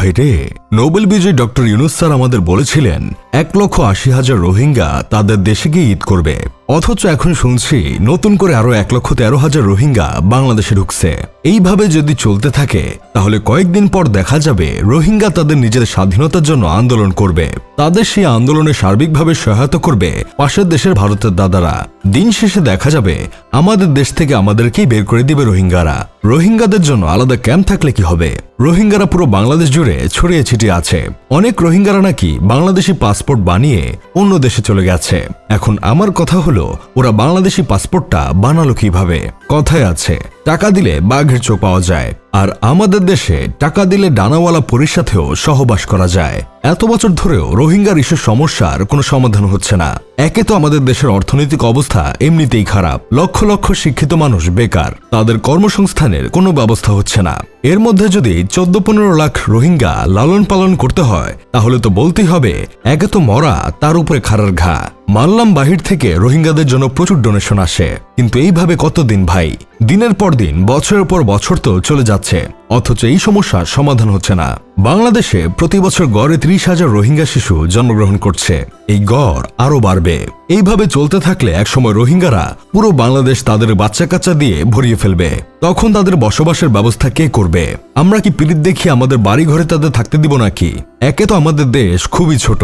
ভাইরে, নোবেল বিজয়ী doctor Yunus sir আমাদের বলেছিলেন 1,80,000 রোহিঙ্গা তাদের দেশে গিয়ে ঈদ করবে, অথচ এখন শুনছি নতুন করে আরো 1,13,000 রোহিঙ্গা বাংলাদেশে ঢুকছে। এইভাবে যদি চলতে থাকে তাহলে কয়েকদিন পর দেখা যাবে রোহিঙ্গা তাদের নিজের স্বাধীনতার জন্য আন্দোলন করবে। তাদের সেই আন্দোলনে সার্বিকভাবে সহায়তা করবে পাশের দেশের ভারতের দাদারা। দিন শেষে দেখা যাবে আমাদের দেশ থেকে আমাদেরকেই বের করে দিবে রোহিঙ্গারা। রোহিঙ্গাদের জন্য আলাদা ক্যাম্প থাকলে কি হবে? রোহিঙ্গারা পুরো বাংলাদেশ জুড়ে ছড়িয়ে ছিটিয়ে আছে। অনেক রোহিঙ্গারা নাকি বাংলাদেশি পাসপোর্ট বানিয়ে অন্য দেশে চলে গেছে। এখন আমার কথা হলো, ওরা বাংলাদেশি পাসপোর্টটা বানালো কিভাবে? কথায় আছে টাকা দিলে বাঘের চোখ পাওয়া যায়, আর আমাদের দেশে টাকা দিলে ডানাওয়ালা পরীর সাথেও সহবাস করা যায়। এত বছর ধরেও রোহিঙ্গার ইস্যুর সমস্যার কোনো সমাধান হচ্ছে না। একে তো আমাদের দেশের অর্থনৈতিক অবস্থা এমনিতেই খারাপ, লক্ষ লক্ষ শিক্ষিত মানুষ বেকার, তাদের কর্মসংস্থানের কোনো ব্যবস্থা হচ্ছে না। এর মধ্যে যদি 14-15 লাখ রোহিঙ্গা লালন পালন করতে হয় তাহলে তো বলতেই হবে একে তো মরা, তার উপরে খাড়ার ঘা। মানলাম বাহির থেকে রোহিঙ্গাদের জন্য প্রচুর ডোনেশন আসে, কিন্তু এইভাবে কতদিন ভাই? দিনের পর দিন, বছরের পর বছর তো চলে যাচ্ছে, অথচ এই সমস্যার সমাধান হচ্ছে না। বাংলাদেশে প্রতি বছর গড়ে 30,000 রোহিঙ্গা শিশু জন্মগ্রহণ করছে। এই গড় আরো বাড়বে। এইভাবে চলতে থাকলে একসময় রোহিঙ্গারা পুরো বাংলাদেশ তাদের বাচ্চা কাচ্চা দিয়ে ভরিয়ে ফেলবে। তখন তাদের বসবাসের ব্যবস্থা কে করবে? আমরা কি পিরিত দেখিয়ে আমাদের বাড়ি ঘরে তাদের থাকতে দিব নাকি? একে তো আমাদের দেশ খুবই ছোট,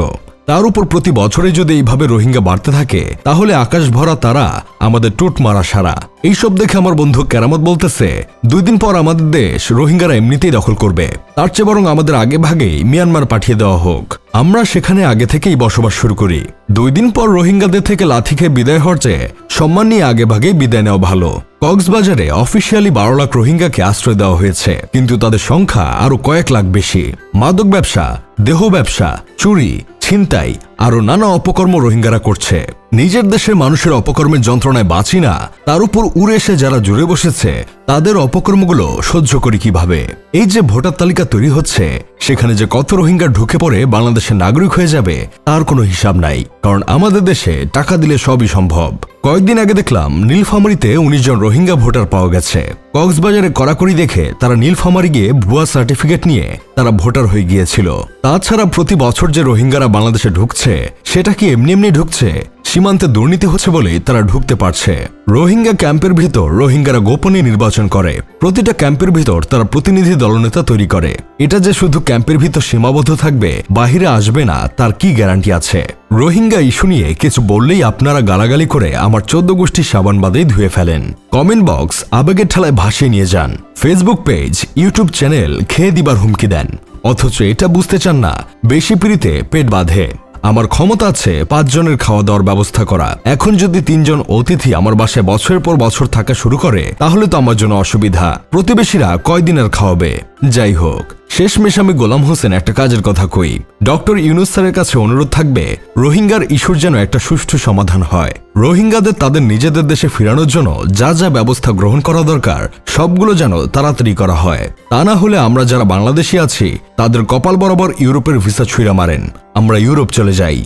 তার উপর প্রতি বছরে যদি এইভাবে রোহিঙ্গা বাড়তে থাকে তাহলে আকাশ ভরা তারা আমাদের টুট মারা সারা। এইসব দেখে আমার বন্ধু কেরামত বলতেছে 2 দিন পর আমাদের দেশ রোহিঙ্গারা এমনিতেই দখল করবে। তার চেয়ে বরং আমাদের আগে ভাগেই মিয়ানমার পাঠিয়ে দেওয়া হোক, আমরা সেখানে আগে থেকেই বসবাস শুরু করি। 2 দিন পর রোহিঙ্গাদের থেকে লাথি খেয়ে বিদায় হওয়ার চেয়ে সম্মান নিয়ে আগে ভাগেই বিদায় নেওয়া ভালো। কক্সবাজারে অফিসিয়ালি 12 লাখ রোহিঙ্গাকে আশ্রয় দেওয়া হয়েছে, কিন্তু তাদের সংখ্যা আরো কয়েক লাখ বেশি। মাদক ব্যবসা, দেহ ব্যবসা, চুরি, ছিনতাই আরো নানা অপকর্ম রোহিঙ্গারা করছে। নিজের দেশের মানুষের অপকর্মের যন্ত্রণায় বাঁচি না, তার উপর উড়ে এসে যারা জুড়ে বসেছে তাদের অপকর্মগুলো সহ্য করি কিভাবে? এই যে ভোটার তালিকা তৈরি হচ্ছে, সেখানে যে কত রোহিঙ্গা ঢুকে পড়ে বাংলাদেশের নাগরিক হয়ে যাবে তার কোনো হিসাব নাই, কারণ আমাদের দেশে টাকা দিলে সবই সম্ভব। কয়েকদিন আগে দেখলাম নীলফামারীতে 19 জন রোহিঙ্গা ভোটার পাওয়া গেছে। কক্সবাজারে কড়াকড়ি দেখে তারা নীলফামারী গিয়ে ভুয়া সার্টিফিকেট নিয়ে তারা ভোটার হয়ে গিয়েছিল। তাছাড়া প্রতি বছর যে রোহিঙ্গারা বাংলাদেশে ঢুকছে সেটা কি এমনি এমনি ঢুকছে? সীমান্তে দুর্নীতি হচ্ছে বলেই তারা ঢুকতে পারছে। রোহিঙ্গা ক্যাম্পের ভিতর রোহিঙ্গারা গোপনে নির্বাচন করে, প্রতিটা ক্যাম্পের ভিতর তারা প্রতিনিধি দলনেতা তৈরি করে। এটা যে শুধু ক্যাম্পের ভিতর সীমাবদ্ধ থাকবে, বাহিরে আসবে না, তার কি গ্যারান্টি আছে? রোহিঙ্গা ইস্যু নিয়ে কিছু বললেই আপনারা গালাগালি করে আমার 14 গোষ্ঠী সাবান বাদেই ধুয়ে ফেলেন। কমেন্ট বক্স আবেগের ঠেলায় ভাসিয়ে নিয়ে যান। ফেসবুক পেজ, ইউটিউব চ্যানেল খেয়ে দিবার হুমকি দেন, অথচ এটা বুঝতে চান না বেশি পিড়িতে পেট বাঁধে। আমার ক্ষমতা আছে 5 জনের খাওয়া দাওয়ার ব্যবস্থা করা। এখন যদি 3 জন অতিথি আমার বাসায় বছরের পর বছর থাকা শুরু করে তাহলে তো আমার জন্য অসুবিধা। প্রতিবেশীরা কয়দিন আর খাওয়াবে? যাই হোক, শেষমেশ আমি গোলাম হোসেন একটা কাজের কথা কই। ডক্টর ইউনুস স্যারের কাছে অনুরোধ থাকবে রোহিঙ্গার ইস্যুর যেন একটা সুষ্ঠু সমাধান হয়। রোহিঙ্গাদের তাদের নিজেদের দেশে ফেরানোর জন্য যা যা ব্যবস্থা গ্রহণ করা দরকার সবগুলো যেন তাড়াতাড়ি করা হয়। তা না হলে আমরা যারা বাংলাদেশি আছি তাদের কপাল বরাবর ইউরোপের ভিসা ছুঁড়া মারেন, আমরা ইউরোপ চলে যাই।